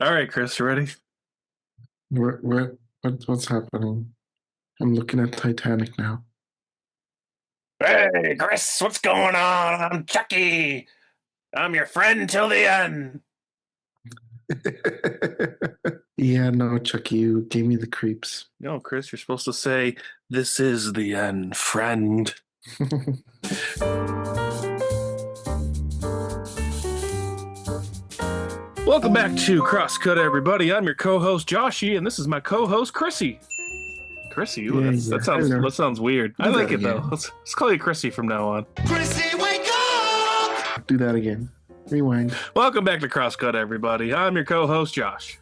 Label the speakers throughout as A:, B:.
A: All right, Chris, you ready?
B: What's happening? I'm looking at Titanic now.
A: Hey, Chris, what's going on? I'm Chucky. I'm your friend till the end.
B: Yeah, no, Chucky, you gave me the creeps.
A: No, Chris, you're supposed to say, "This is the end, friend." Welcome back to Crosscut, everybody. I'm your co-host Joshy, and this is my co-host Chrissy. Chrissy, ooh,
B: Yeah,
A: that
B: yeah.
A: sounds
B: Hello.
A: that sounds weird. I
B: Do
A: like
B: that
A: it though.
B: again.
A: Let's call you Chrissy from now on.
C: Chrissy, wake up!
B: Do that again. Rewind.
A: Welcome back to Crosscut, everybody. I'm your co-host Josh.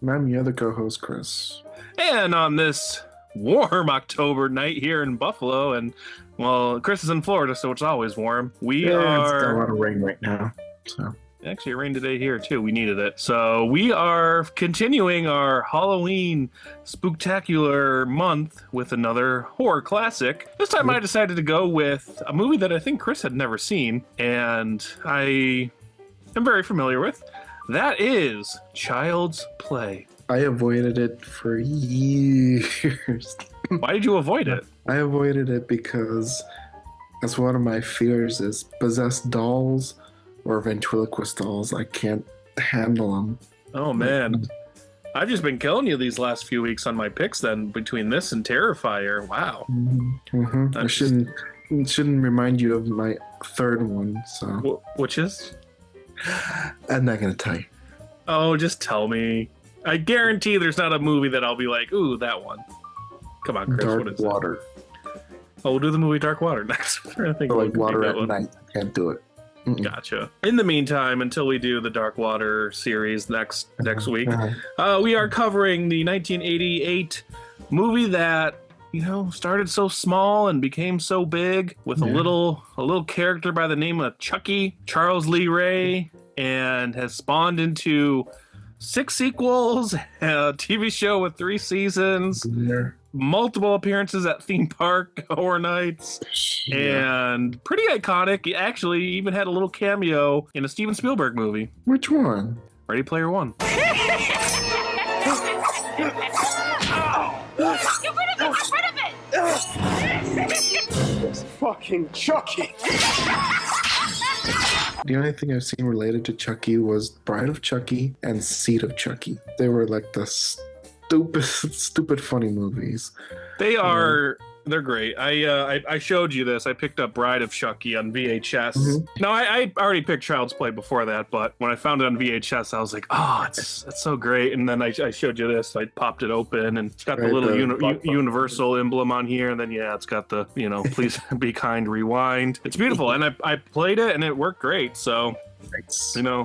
B: And I'm the other co-host, Chris.
A: And on this warm October night here in Buffalo, and well, Chris is in Florida, so it's always warm. We
B: It's got a lot
A: are
B: of rain right now. So
A: actually it rained today here too. We needed it. So we are continuing our Halloween spooktacular month with another horror classic. This time I decided to go with a movie that I think Chris had never seen, and I am very familiar with. That is Child's Play.
B: I avoided it for years.
A: Why did you avoid it?
B: I avoided it because that's one of my fears is possessed dolls or ventriloquist dolls. I can't handle them.
A: Oh man. I've just been killing you these last few weeks on my picks then between this and Terrifier. Wow.
B: I shouldn't remind you of my third one, so
A: Which is?
B: I'm not gonna tell you.
A: Oh, just tell me. I guarantee there's not a movie that I'll be like, ooh, that one. Come on, Chris.
B: Dark
A: what is
B: Water.
A: it? Oh, we'll do the movie Dark Water next. I think
B: Like water at night. Can't do it.
A: Gotcha. In the meantime, until we do the Dark Water series next week, we are covering the 1988 movie that started so small and became so big with a little character by the name of Chucky, Charles Lee Ray, and has spawned into 6 sequels, a TV show with 3 seasons, multiple appearances at theme park horror nights, and pretty iconic. He actually even had a little cameo in a Steven Spielberg movie.
B: Which one?
A: Ready Player One.
D: Get rid of it!
C: Fucking Chucky!
B: The only thing I've seen related to Chucky was Bride of Chucky and Seed of Chucky. They were like the stupid funny movies.
A: They are. They're great. I showed you this. I picked up Bride of Chucky on VHS. No, I already picked Child's Play before that, but when I found it on VHS, I was like, oh, it's so great. And then I showed you this. I popped it open, and it's got the little Universal emblem on here. And then it's got the please be kind, rewind. It's beautiful, and I played it, and it worked great. So.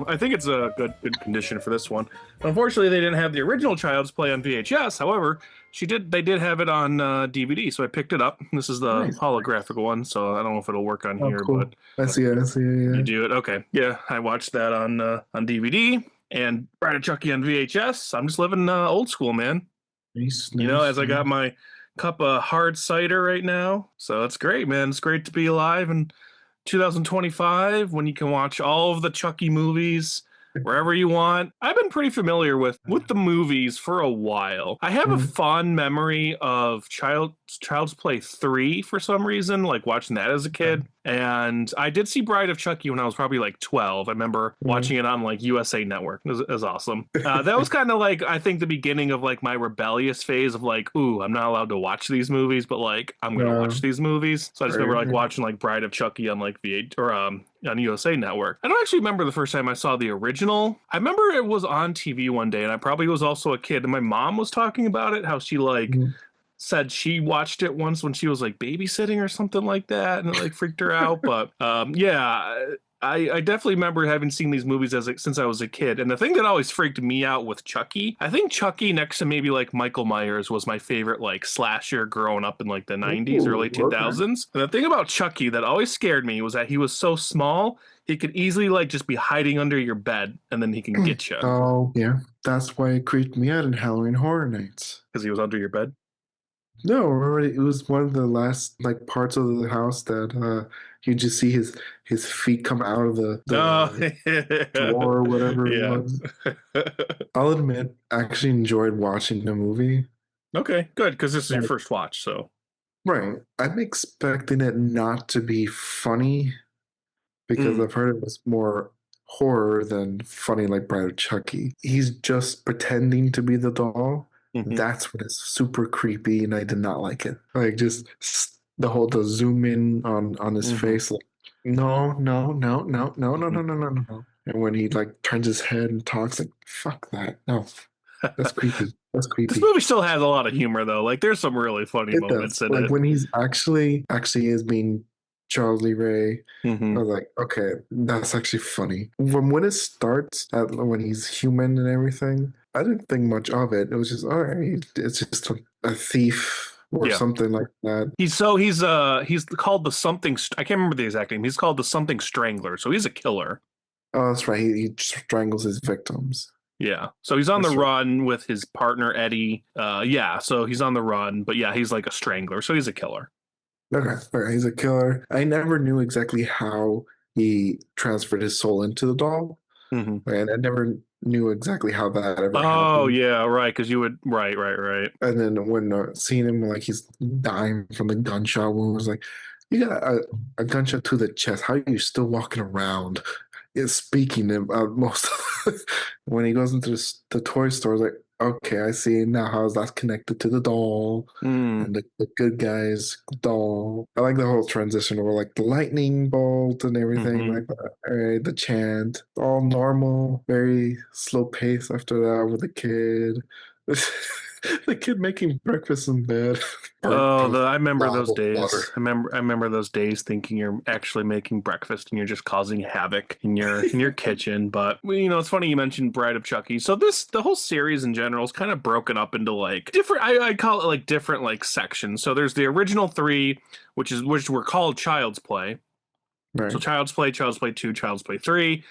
A: I think it's a good condition for this one. Unfortunately, they didn't have the original Child's Play on VHS. However, they did have it on DVD, so I picked it up. This is the holographic one, so I don't know if it'll work on here,
B: cool.
A: but
B: I see it.
A: you do it. Okay, yeah, I watched that on DVD and Bride of Chucky on VHS. I'm just living old school, man.
B: Nice,
A: As I got my cup of hard cider right now, so it's great, man. It's great to be alive and 2025 when you can watch all of the Chucky movies wherever you want. I've been pretty familiar with the movies for a while. I have a fond memory of Child's Play 3 for some reason, like watching that as a kid. And I did see Bride of Chucky when I was probably like 12. I remember watching it on like USA Network. It was awesome. That was kind of like, I think, the beginning of like my rebellious phase of like, ooh, I'm not allowed to watch these movies, but like I'm gonna watch these movies. So I just remember like watching like Bride of Chucky on like V8 or on USA Network. I don't actually remember the first time I saw the original. I remember it was on TV one day, and I probably was also a kid, and my mom was talking about it, how she like said she watched it once when she was like babysitting or something like that, and it like freaked her out. But I definitely remember having seen these movies since I was a kid. And the thing that always freaked me out with Chucky, I think Chucky next to maybe like Michael Myers was my favorite like slasher growing up in like the 90s, early 2000s. And the thing about Chucky that always scared me was that he was so small, he could easily like just be hiding under your bed and then he can get you.
B: Oh, yeah. That's why it creeped me out in Halloween Horror Nights.
A: Because he was under your bed?
B: No, remember it was one of the last like parts of the house that you just see his feet come out of
A: Oh,
B: the drawer or whatever it
A: yeah.
B: was. I'll admit, I actually enjoyed watching the movie.
A: Okay, good, because this is your
B: Like,
A: first watch, so.
B: right. I'm expecting it not to be funny because
A: Mm,
B: I've heard it was more horror than funny like Bride of Chucky. He's just pretending to be the doll.
A: mhm,
B: That's when it's super creepy and I did not like it. Like just the zoom in on his
A: mhm,
B: face like no, no, no, no, no, no, no,
A: mhm.
B: no, no, no. No. And when he like turns his head and talks like fuck that. No. That's creepy. That's
A: This
B: creepy.
A: movie still has a lot of humor though. Like there's some really funny
B: It does.
A: moments in
B: Like
A: it.
B: when he's actually is being Charles Lee Ray. I
A: Hmm.
B: was like, okay, that's actually funny. From when it starts, when he's human and everything, I didn't think much of it. It was just, all right, it's just a thief or
A: Yeah.
B: something like that.
A: He's called the something I can't remember the exact name. He's called the something strangler. So he's a killer.
B: Oh, that's right. He strangles his victims.
A: Yeah. So he's on the
B: That's right.
A: run with his partner Eddie. Yeah, so he's on the run, but yeah, he's like a strangler. So he's a killer.
B: Okay, okay, he's a killer. I never knew exactly how he transferred his soul into the doll,
A: Hmm.
B: and I never knew exactly how that ever
A: Oh,
B: happened.
A: yeah, right, because you would right.
B: And then when seeing him like he's dying from the gunshot wound, was like, you got a gunshot to the chest. How are you still walking around? Is speaking most when he goes into the toy store, it's like, okay, I see now how that's connected to the doll
A: Mm,
B: and the good guy's doll. I like the whole transition over like the lightning bolt and everything
A: hmm.
B: like that. All right, the chant, all normal, very slow pace after that with the kid. The kid making breakfast in bed.
A: Oh,
B: Pours
A: I remember those
B: bottle of
A: days.
B: water.
A: I remember those days thinking you're actually making breakfast and you're just causing havoc in your kitchen. But well, it's funny you mentioned Bride of Chucky. So the whole series in general is kind of broken up into like different. I call it like different like sections. So there's the original three, which were called Child's Play. So
B: Right,
A: Child's Play 2, Child's Play 3.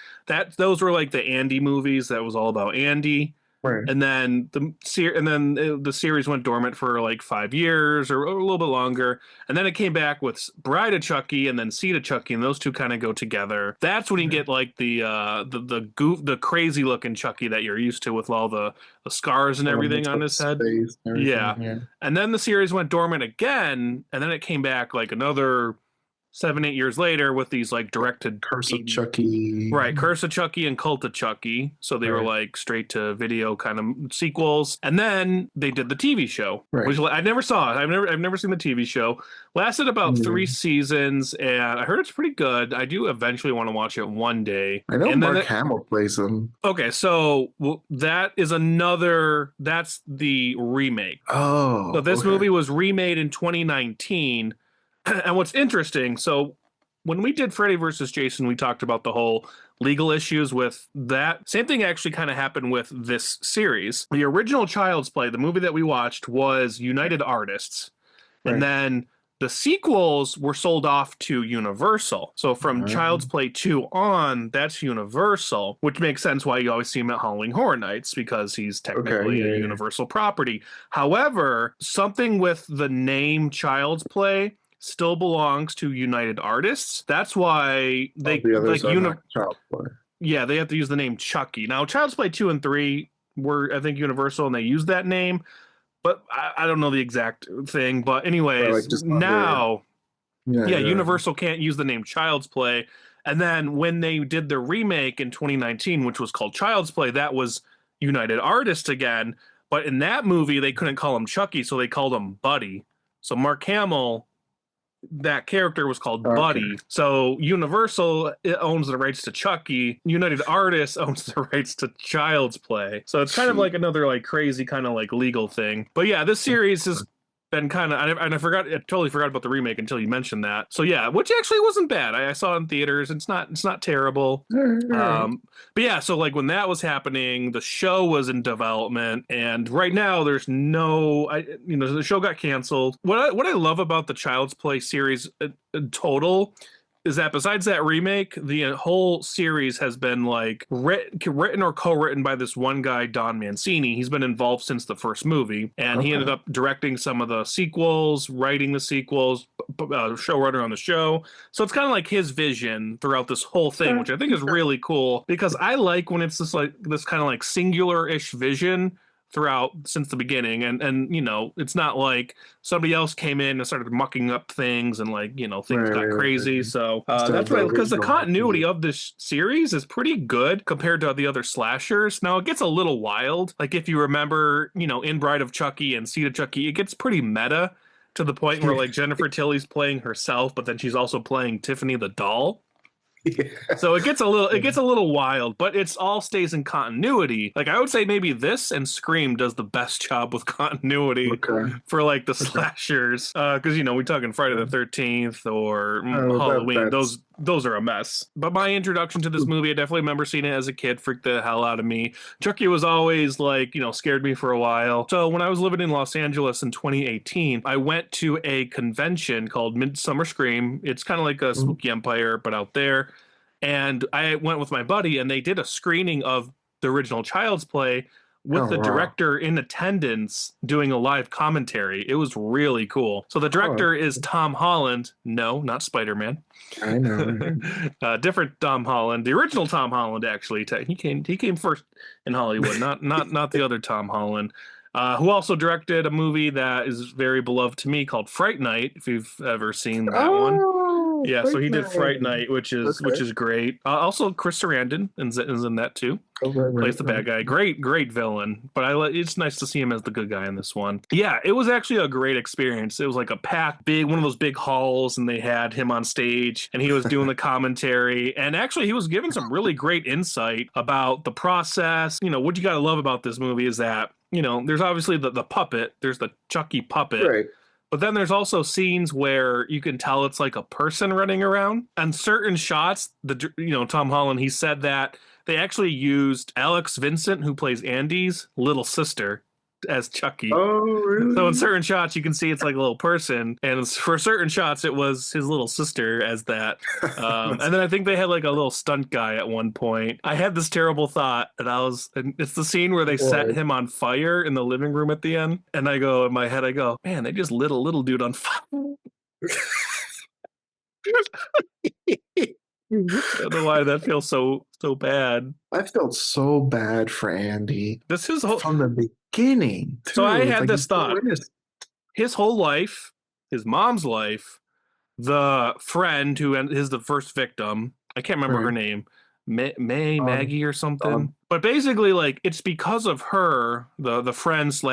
A: Those were like the Andy movies. That was all about Andy.
B: right.
A: And then the series went dormant for like 5 years or a little bit longer, and then it came back with Bride of Chucky and then Seed of Chucky, and those two kind of go together. That's when you
B: Right.
A: get like the crazy looking Chucky that you're used to with all the scars and
B: From
A: everything
B: the
A: on his head.
B: space and
A: Yeah,
B: everything. Yeah.
A: and then the series went dormant again, and then it came back like another 7, 8 years later with these like directed.
B: Curse of Chucky.
A: Right, Curse of Chucky and Cult of Chucky. So they were
B: Right.
A: like straight to video kind of sequels. And then they did the TV show,
B: Right.
A: which I never saw. I've never seen the TV show. Lasted about
B: Yeah.
A: 3 seasons, and I heard it's pretty good. I do eventually want to watch it one day.
B: I know
A: And then
B: Mark Hamill plays him.
A: okay, so that's the remake.
B: Oh,
A: So this
B: okay.
A: movie was remade in 2019. And what's interesting, so when we did Freddy versus Jason, we talked about the whole legal issues with that. Same thing actually kind of happened with this series. The original Child's Play, the movie that we watched, was United Artists. And
B: Right.
A: then the sequels were sold off to Universal. So from Child's Play 2 on, that's Universal, which makes sense why you always see him at Howling Horror Nights because he's technically
B: yeah,
A: a
B: yeah.
A: Universal property. However, something with the name Child's Play still belongs to United Artists. That's why they
B: The others
A: like
B: are not Child's Play.
A: yeah, they have to use the name Chucky. Now, Child's Play 2 and 3 were, I think, Universal, and they used that name, but I don't know the exact thing. But
B: Or
A: anyways,
B: like just under.
A: now, yeah,
B: Yeah.
A: Universal can't use the name Child's Play. And then when they did the remake in 2019, which was called Child's Play, that was United Artists again. But in that movie, they couldn't call him Chucky, so they called him Buddy. So Mark Hamill, that character was called
B: Okay.
A: Buddy. So Universal owns the rights to Chucky. United Artists owns the rights to Child's Play. So it's kind of
B: Shoot.
A: like another like crazy kind of like legal thing. But yeah, this series has been kind of I totally forgot about the remake until you mentioned that. So yeah, which actually wasn't bad. I saw it in theaters. It's not terrible. But yeah, so like when that was happening, the show was in development, and right now there's the show got canceled. What I love about the Child's Play series in total is that besides that remake, the whole series has been like written or co-written by this one guy, Don Mancini. He's been involved since the first movie, and he ended up directing some of the sequels, writing the sequels, showrunner on the show. So it's kind of like his vision throughout this whole thing, which I think is really cool because I like when it's just like this kind of like singular-ish vision throughout since the beginning, and you know, it's not like somebody else came in and started mucking up things and like, you know, things got crazy. So that's why, because the continuity of this series is pretty good compared to the other slashers. Now it gets a little wild, like if you remember, you know, in Bride of Chucky and Seed of Chucky, it gets pretty meta to the point where like Jennifer Tilly's playing herself, but then she's also playing Tiffany the doll. Yeah. So it gets a little wild, but it's all stays in continuity. Like I would say maybe this and Scream does the best job with continuity for like the slashers. Because you know, we're talking Friday the 13th or Halloween. Those are a mess. But my introduction to this movie, I definitely remember seeing it as a kid, freaked the hell out of me. Chucky was always like, you know, scared me for a while. So when I was living in Los Angeles in 2018, I went to a convention called Midsummer Scream. It's kind of like a Spooky Empire, but out there. And I went with my buddy, and they did a screening of the original Child's Play with the director in attendance doing a live commentary. It was really cool. So the director is Tom Holland. No, not Spider-Man.
B: I know.
A: Different Tom Holland. The original Tom Holland, actually. He came first in Hollywood, not the other Tom Holland. Who also directed a movie that is very beloved to me called Fright Night, if you've ever seen that one. Yeah, so he did Fright Night, which is great. Also, Chris Sarandon is in that too. Plays the bad guy. Great villain. But it's nice to see him as the good guy in this one. Yeah, it was actually a great experience. It was like a packed, one of those big halls, and they had him on stage, and he was doing the commentary. And actually, he was giving some really great insight about the process. You know, what you got to love about this movie is that, you know, there's obviously the puppet. There's the Chucky puppet.
B: Right.
A: But then there's also scenes where you can tell it's like a person running around. And certain shots, Tom Holland, he said that they actually used Alex Vincent, who plays Andy's little sister, as Chucky.
B: Oh, really?
A: So in certain shots, you can see it's like a little person. And for certain shots, it was his little sister as that. And then I think they had like a little stunt guy at one point. I had this terrible thought, and it's the scene where they set him on fire in the living room at the end. And I go, in my head, man, they just lit a little dude on fire. I don't know why that feels so bad.
B: I felt so bad for Andy.
A: This is
B: from the beginning. Too.
A: So I had this thought. His whole life, his mom's life, the friend who is the first victim, I can't remember her name, Maggie or something. But basically, like, it's because of her, the friend /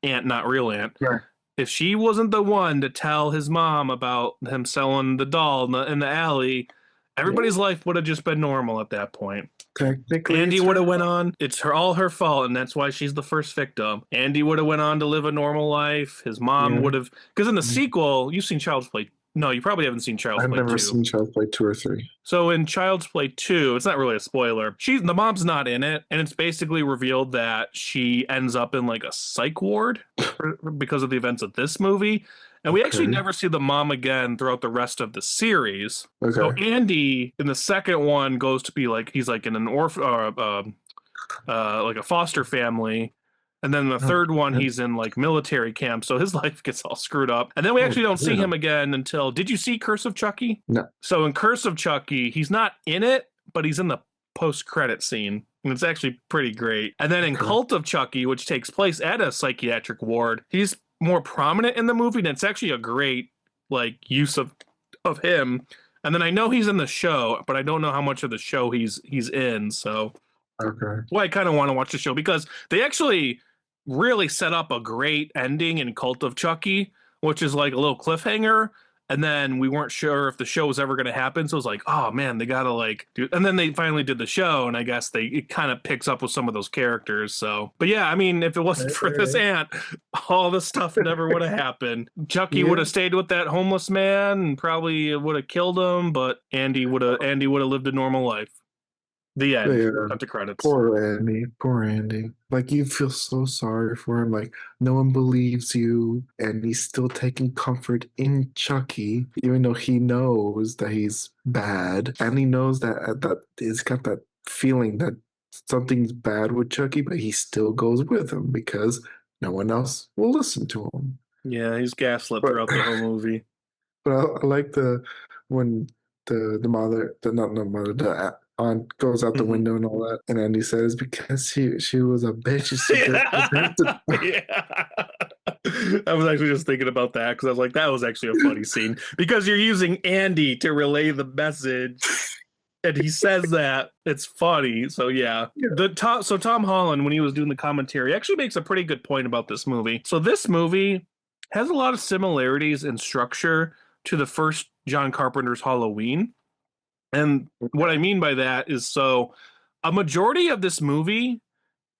A: aunt, not real aunt.
B: Right.
A: If she wasn't the one to tell his mom about him selling the doll in the alley, everybody's life would have just been normal at that point.
B: Technically,
A: Andy would have went on. It's all her fault, and that's why she's the first victim. Andy would have went on to live a normal life. His mom would have, because in the sequel, you've seen Child's Play. No, you probably haven't seen Child's Play 2. I've never
B: seen Child's Play 2 or 3.
A: So in Child's Play 2, it's not really a spoiler. The mom's not in it, and it's basically revealed that she ends up in like a psych ward because of the events of this movie. And we actually never see the mom again throughout the rest of the series. Okay. So Andy in the second one goes to be like, he's like in an like a foster family. And then the third one, he's in like military camp. So his life gets all screwed up. And then we actually don't see him again until, did you see Curse of Chucky?
B: No.
A: So in Curse of Chucky, he's not in it, but he's in the post-credit scene. And it's actually pretty great. And then in Cult of Chucky, which takes place at a psychiatric ward, he's more prominent in the movie, and it's actually a great like use of him. And then I know he's in the show, but I don't know how much of the show he's in. So well, I kind of want to watch the show because they actually really set up a great ending in Cult of Chucky, which is like a little cliffhanger. And then we weren't sure if the show was ever going to happen. So it was like, oh man, they got to like do it. And then they finally did the show. And I guess it kind of picks up with some of those characters. So, but yeah, I mean, if it wasn't for this aunt, all this stuff never would have happened. Chucky would have stayed with that homeless man and probably would have killed him. But Andy would have lived a normal life. The end.
B: Yeah.
A: Cut to credits.
B: Poor Andy. Poor Andy. Like, you feel so sorry for him. Like, no one believes you, and he's still taking comfort in Chucky, even though he knows that he's bad, and he knows that he's got that feeling that something's bad with Chucky, but he still goes with him because no one else will listen to him.
A: Yeah, he's gaslit
B: But-
A: throughout the whole movie.
B: But I like when the mother, not the mother, the aunt goes out the
A: Mhm.
B: window and all that, and Andy says because she was a bitch. She
A: Yeah. I was actually just thinking about that because I was like, that was actually a funny scene because you're using Andy to relay the message. And he says that it's funny. So yeah. Tom Holland, when he was doing the commentary, actually makes a pretty good point about this movie. So this movie has a lot of similarities in structure to the first John Carpenter's Halloween. And what I mean by that is, so a majority of this movie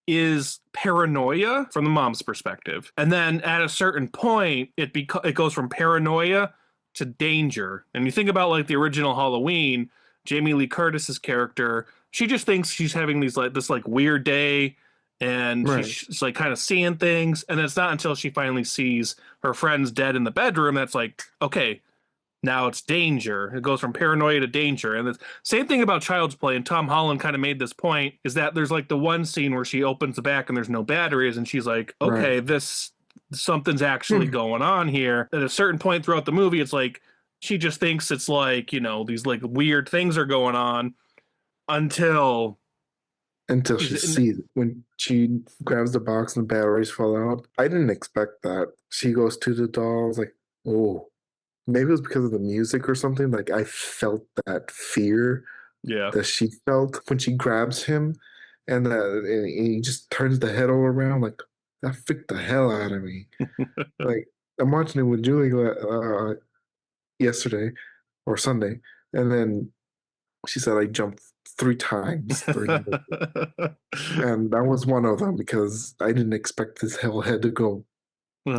A: is paranoia from the mom's perspective. And then at a certain point, it goes from paranoia to danger. And you think about like the original Halloween, Jamie Lee Curtis's character, she just thinks she's having this weird day, and
B: Right.
A: she's like kind of seeing things. And it's not until she finally sees her friends dead in the bedroom that's like, okay, now it's danger. It goes from paranoia to danger. And the same thing about Child's Play. And Tom Holland kind of made this point, is that there's like the one scene where she opens the back and there's no batteries, and she's like, okay, something's actually going on here. At a certain point throughout the movie, it's like she just thinks it's like, these like weird things are going on until
B: she sees it. When she grabs the box and the batteries fall out. I didn't expect that. She goes to the doll. I was like, oh, maybe it was because of the music or something. Like, I felt that fear that she felt when she grabs him, and he just turns the head all around. Like, that freaked the hell out of me. Like, I'm watching it with Julie yesterday or Sunday, and then she said I jumped 3 times, and that was one of them because I didn't expect this whole head to go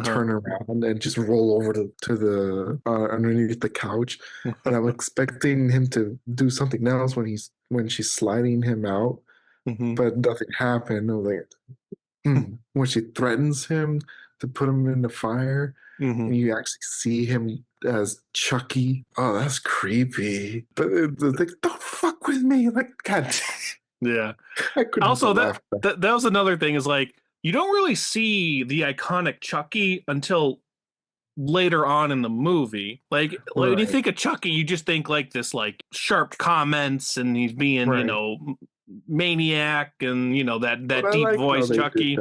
B: turn around and just roll over to the underneath the couch, and I'm expecting him to do something else when she's sliding him out, but nothing happened. I was like, when she threatens him to put him in the fire, and you actually see him as Chucky. Oh, that's creepy. But it's like, don't fuck with me. Like, God.
A: Yeah.
B: I couldn't
A: Also,
B: laugh.
A: that was another thing, is like, you don't really see the iconic Chucky until later on in the movie. Like when you think of Chucky, you just think like this like sharp comments, and he's being, maniac, and that deep voice Chucky.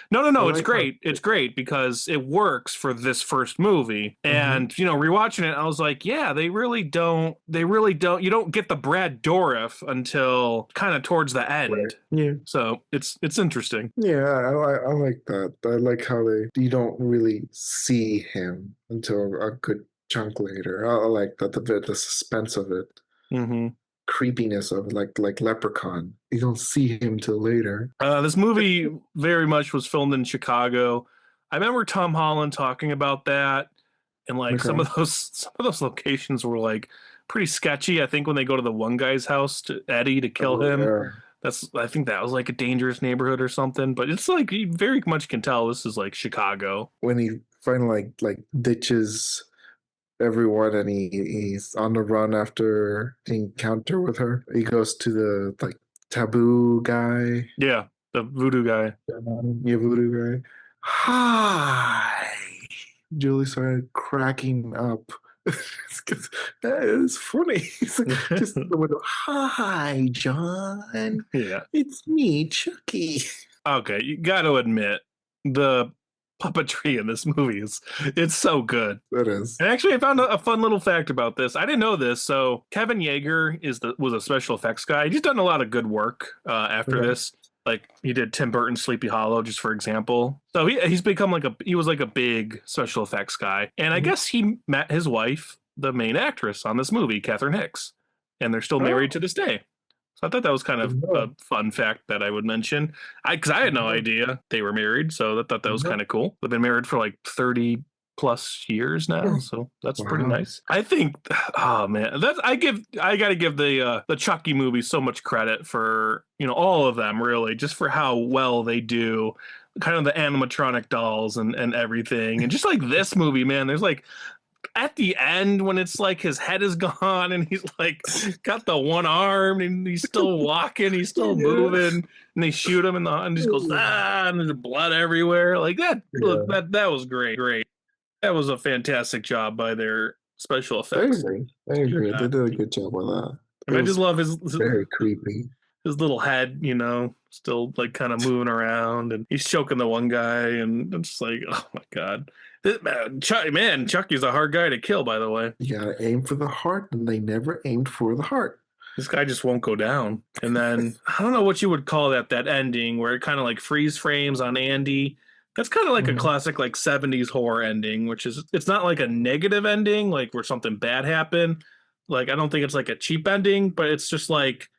A: No, it's great. It's great because it works for this first movie. And rewatching it, I was like, yeah, they really don't you don't get the Brad Dourif until kind of towards the end.
B: Yeah.
A: So it's interesting.
B: Yeah, I like that. I like how you don't really see him until a good chunk later. I like that, the suspense of it. Creepiness of like Leprechaun. You don't see him till later.
A: This movie very much was filmed in Chicago. I remember Tom Holland talking about that, and like some of those locations were like pretty sketchy. I think when they go to the one guy's house, to Eddie, to kill him, I think that was like a dangerous neighborhood or something. But it's like you very much can tell this is like Chicago.
B: When he finally like ditches everyone, and he's on the run after the encounter with her, he goes to the like taboo guy.
A: Yeah, the voodoo guy.
B: Yeah, voodoo guy. Hi. Julie started cracking up. It's funny. It's like, just the window. Hi, John.
A: Yeah,
B: it's me, Chucky.
A: Okay, you got to admit the puppetry in this movie it's so good.
B: It is.
A: And actually, I found a fun little fact about this. I didn't know this. So Kevin Yeager was a special effects guy. He's done a lot of good work after this. Like he did Tim Burton's Sleepy Hollow, just for example. So he's become he was like a big special effects guy. And I guess he met his wife, the main actress on this movie, Catherine Hicks, and they're still married to this day. So I thought that was kind of a fun fact that I would mention. Because I had no idea they were married, so I thought that was kind of cool. They've been married for like 30 plus years now, so that's pretty
B: Wow.
A: nice. I think, oh man, I gotta give the Chucky movies so much credit for, you know, all of them really, just for how well they do kind of the animatronic dolls and everything. And just like this movie, man, there's like at the end when it's like his head is gone and he's like got the one arm and he's still walking, he's still moving, and they shoot him in the and just goes and there's blood everywhere. Like that, look, that was great. That was a fantastic job by their special
B: I
A: effects.
B: agree. I agree.
A: Yeah.
B: They did a good job with that.
A: And I just love his
B: Very creepy.
A: his little head, you know, still like kind of moving around, and he's choking the one guy, and it's just like, oh my god, Chucky's a hard guy to kill. By the way,
B: You gotta aim for the heart, and they never aimed for the heart.
A: this guy just won't go down. And then I don't know what you would call that ending where it kind of like freeze frames on Andy. That's kind of like a classic like 70s horror ending, which is it's not like a negative ending, like where something bad happened. Like I don't think it's like a cheap ending, but it's just like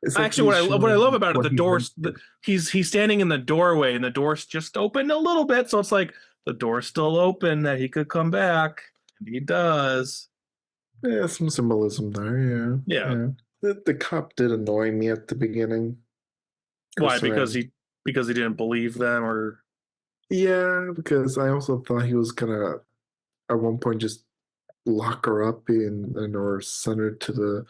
B: It's like
A: actually what I love about it,
B: what
A: the
B: he
A: doors
B: went
A: he's standing in the doorway and the door's just opened a little bit, so it's like the door's still open that he could come back, and he does.
B: through. Yeah, some symbolism there.
A: Yeah.
B: The cop did annoy me at the beginning.
A: Why?
B: Chris
A: Because he didn't believe them, or
B: Yeah, because I also thought he was gonna at one point just lock her up and or send her to the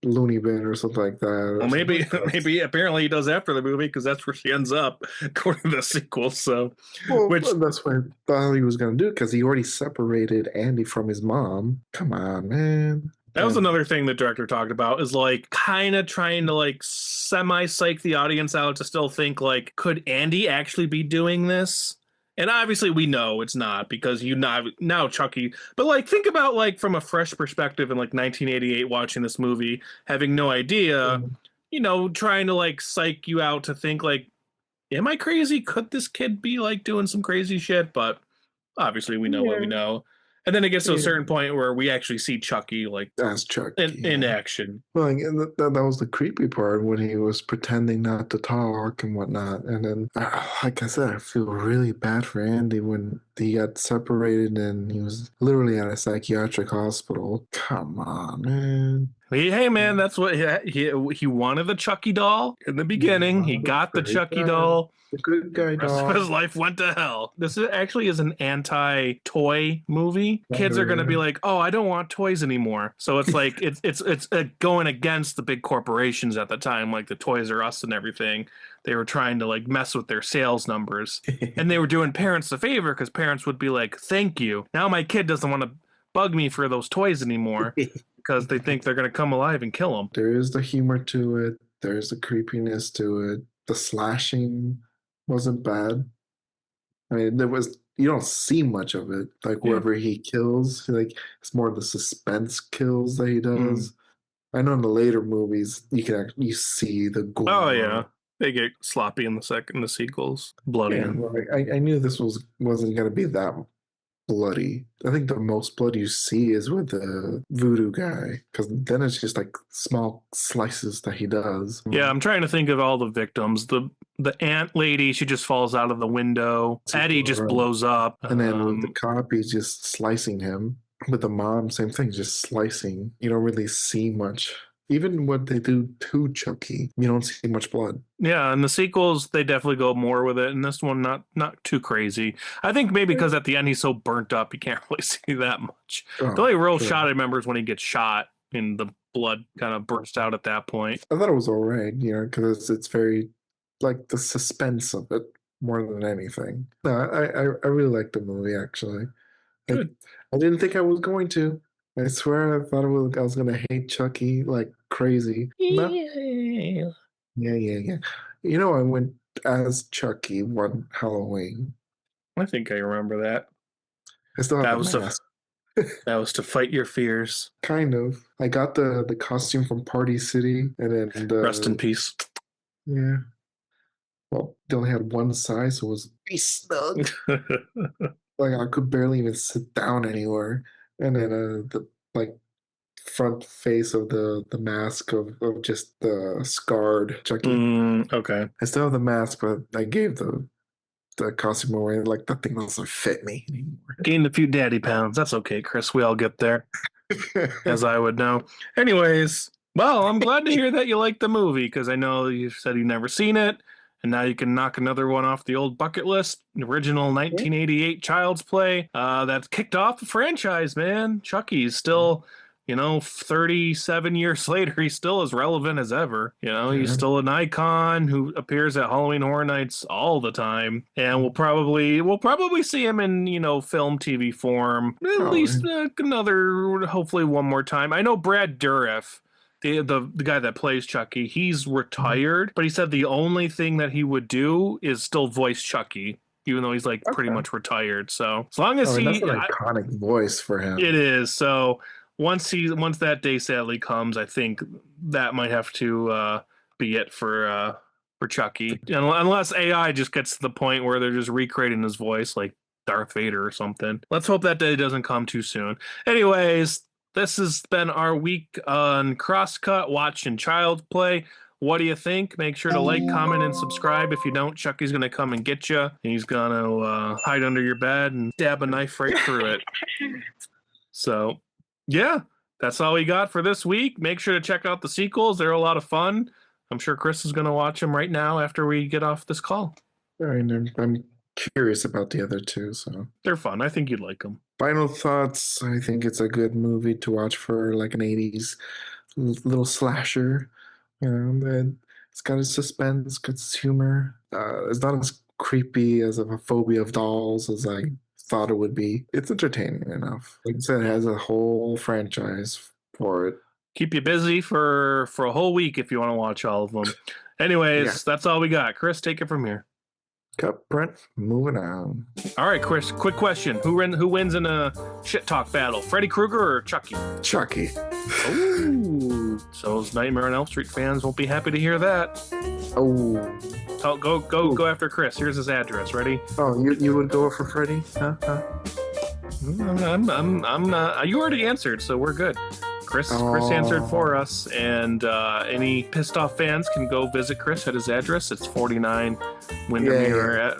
B: loony bin or something like that.
A: well, maybe apparently he does after the movie because that's where she ends up according to the sequel. So,
B: Well,
A: which
B: that's what I thought he was gonna do because he already separated Andy from his mom. Come on, man.
A: that was
B: Yeah.
A: another thing the director talked about is like kind of trying to like semi psych the audience out to still think like, could Andy actually be doing this? And obviously we know it's not because now Chucky, but like think about like from a fresh perspective in like 1988 watching this movie, having no idea, you know, trying to like psych you out to think like, am I crazy? Could this kid be like doing some crazy shit? But obviously we know what we know. And then it gets to a
B: Yeah.
A: certain point where we actually see Chucky like
B: That's Chucky.
A: in action.
B: Well, and that was the creepy part when he was pretending not to talk and whatnot. And then, like I said, I feel really bad for Andy when he got separated and he was literally at a psychiatric hospital. Come on, man.
A: Hey man, that's what he wanted the Chucky doll in the beginning. He got the Chucky doll.
B: The good guy
A: The rest of his
B: dog.
A: life went to hell. This actually is an anti-toy movie. Kids are going to be like, "Oh, I don't want toys anymore." So it's like it's going against the big corporations at the time, like the Toys R Us and everything. They were trying to like mess with their sales numbers, and they were doing parents a favor because parents would be like, "Thank you. Now my kid doesn't want to bug me for those toys anymore because they think they're going to come alive and kill them."
B: There is the humor to it. There's the creepiness to it. The slashing wasn't bad. I mean, you don't see much of it. Like
A: Yeah.
B: whoever he kills, like it's more of the suspense kills that he
A: Mm.
B: does. I know in the later movies you see the gore.
A: Oh yeah, they get sloppy in the sequels, bloody.
B: Yeah, well, I knew this wasn't gonna be that bloody. I think the most blood you see is with the voodoo guy, because then it's just like small slices that he does.
A: Yeah, I'm trying to think of all the victims. The ant lady, she just falls out of the window. Eddie just blows up.
B: And then with the cop, he's just slicing him. With the mom, same thing, just slicing. You don't really see much. Even what they do to Chucky, you don't see much blood.
A: Yeah, and the sequels they definitely go more with it, and this one not too crazy. I think maybe because at the end he's so burnt up, you can't really see that much.
B: Oh,
A: The only real
B: sure.
A: shot I remember is when he gets shot and the blood kind of bursts out at that point.
B: I thought it was all right, because it's very like the suspense of it more than anything. No, I really liked the movie actually.
A: Good.
B: I didn't think I was going to. I swear I thought I was gonna hate Chucky like crazy. No.
A: Yeah.
B: Yeah. I went as Chucky one Halloween.
A: I think I remember that.
B: I still
A: That
B: have
A: was
B: the
A: the-
B: mask.
A: That was to fight your fears.
B: Kind of. I got the costume from Party City, and then
A: Rest in peace.
B: Yeah. Well, they only had one size, so it was very snug. Like I could barely even sit down anywhere. And then the like front face of the mask of just the scarred Chucky.
A: Okay.
B: I still have the mask, but I gave the the costume away. Like that thing doesn't fit me anymore.
A: Gained a few daddy pounds. That's okay, Chris. We all get there, as I would know. Anyways, well, I'm glad to hear that you like the movie because I know you said you've never seen it, and now you can knock another one off the old bucket list. The original 1988 Child's Play. That's kicked off the franchise, man. Chucky's still, 37 years later, he's still as relevant as ever. He's still an icon who appears at Halloween Horror Nights all the time, and we'll probably see him in film, TV form at least hopefully one more time. I know Brad Dourif, the guy that plays Chucky, he's retired, but he said the only thing that he would do is still voice Chucky, even though he's pretty much retired. So as long as
B: that's an iconic voice for him.
A: It is. So once that day sadly comes, I think that might have to be it for Chucky, unless AI just gets to the point where they're just recreating his voice like Darth Vader or something. Let's hope that day doesn't come too soon. Anyways, this has been our week on Crosscut watching Child's Play. What do you think? Make sure to like, comment, and subscribe. If you don't, Chucky's going to come and get you. He's going to hide under your bed and stab a knife right through it. So, yeah, that's all we got for this week. Make sure to check out the sequels. They're a lot of fun. I'm sure Chris is going to watch them right now after we get off this call.
B: I'm curious about the other two, so
A: they're fun. I think you'd like them.
B: Final thoughts. I think it's a good movie to watch for like an 80s little slasher. It's got its suspense, got its humor. It's not as creepy as a phobia of dolls as I thought it would be. It's entertaining enough. Like I said, it has a whole franchise for it.
A: Keep you busy for a whole week if you want to watch all of them. Anyways, That's all we got. Chris, take it from here.
B: Cup, Brent, moving on.
A: All right, Chris, quick question. Who wins in a shit talk battle? Freddy Krueger or Chucky?
B: Chucky.
A: Ooh. So those Nightmare on Elm Street fans won't be happy to hear that.
B: Oh.
A: Go after Chris. Here's his address. Ready?
B: Oh, you would go for Freddy? Huh?
A: I'm not. You already answered, so we're good. Chris answered for us, and any pissed off fans can go visit Chris at his address. It's 49 Windermere.